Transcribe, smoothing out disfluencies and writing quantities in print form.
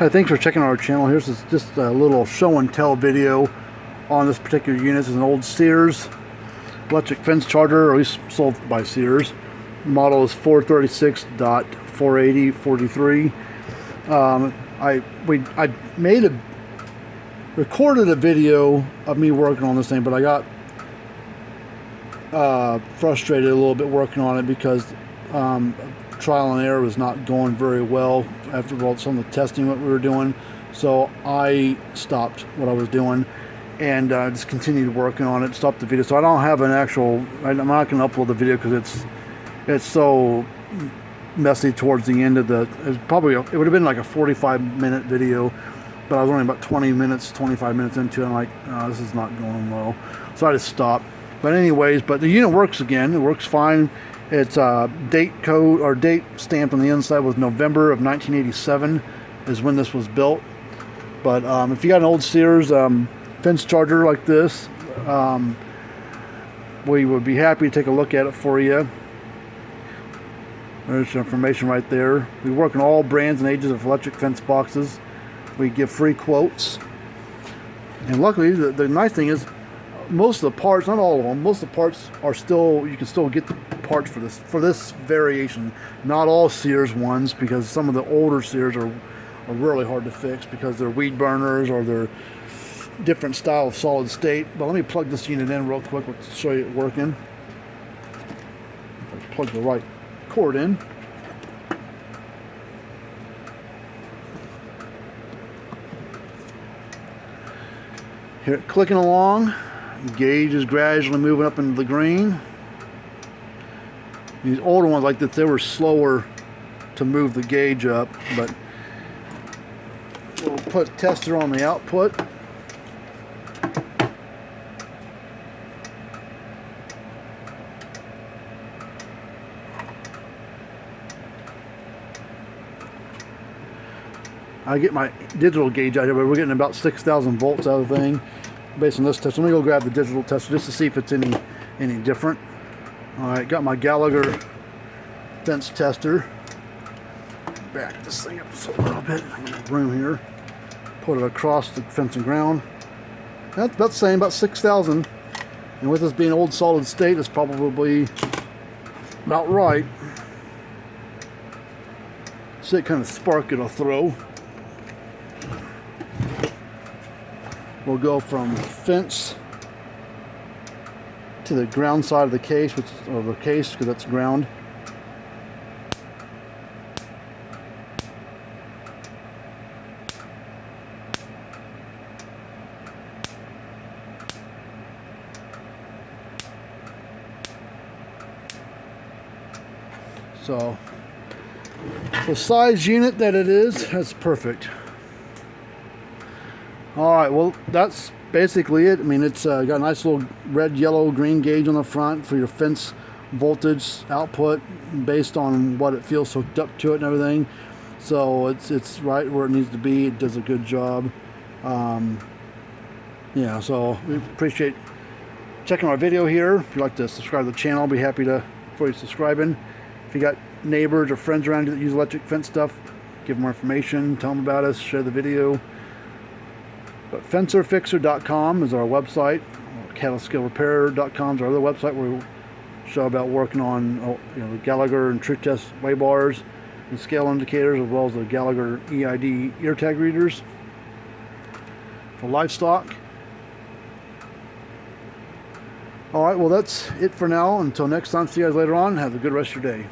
Hi, thanks for checking out our channel. Here's just a little show and tell video on this particular unit. It's an old Sears electric fence charger, or at least sold by Sears. The model is 436.48043. I recorded a video of me working on this thing, but I got frustrated a little bit working on it because trial and error was not going very well after some of the testing what we were doing. So I stopped what I was doing and just continued working on it, stopped the video. So I don't have an actual, I'm not going to upload the video because it's so messy towards the end of it would have been like a 45-minute video, but I was only about 25 minutes into it. I'm like, oh, this is not going well. So I just stopped. But anyways, but the unit works again. It works fine. It's date code or date stamped on the inside was November of 1987 is when this was built. But if you got an old Sears fence charger like this, we would be happy to take a look at it for you. There's information right there. We work on all brands and ages of electric fence boxes. We give free quotes. And luckily, the nice thing is, most of the parts, not all of them, most of the parts are still, you can still get the parts for this variation. Not all Sears ones, because some of the older Sears are really hard to fix because they're weed burners or they're different style of solid state. But let me plug this unit in real quick to show you it working. If I plug the right cord in. Here, clicking along. Gauge is gradually moving up into the green. These older ones like this, they were slower to move the gauge up, but we'll put a tester on the output. I get my digital gauge out here, but we're getting about 6,000 volts out of the thing based on this test. Let me go grab the digital tester just to see if it's any different. Alright, got my Gallagher fence tester. Back this thing up just a little bit. I'm in the room here. Put it across the fence and ground. That's about the same, about 6,000. And with this being old solid state, it's probably about right. See what kind of spark it'll throw. We'll go from fence to the ground side of the case, because that's ground. So the size unit that it is, that's perfect. Alright, well, that's basically it. I mean, it's got a nice little red, yellow, green gauge on the front for your fence voltage output based on what it feels hooked up to it and everything. So it's right where it needs to be. It does a good job. Yeah, so we appreciate checking our video here. If you'd like to subscribe to the channel, I'll be happy for you subscribing. If you got neighbors or friends around you that use electric fence stuff, give them more information, tell them about us, share the video. But fencerfixer.com is our website. Cattlescalerepair.com is our other website where we show about working on the Gallagher and Tru-Test weigh bars and scale indicators, as well as the Gallagher EID ear tag readers for livestock. Alright, well, that's it for now. Until next time, see you guys later on. Have a good rest of your day.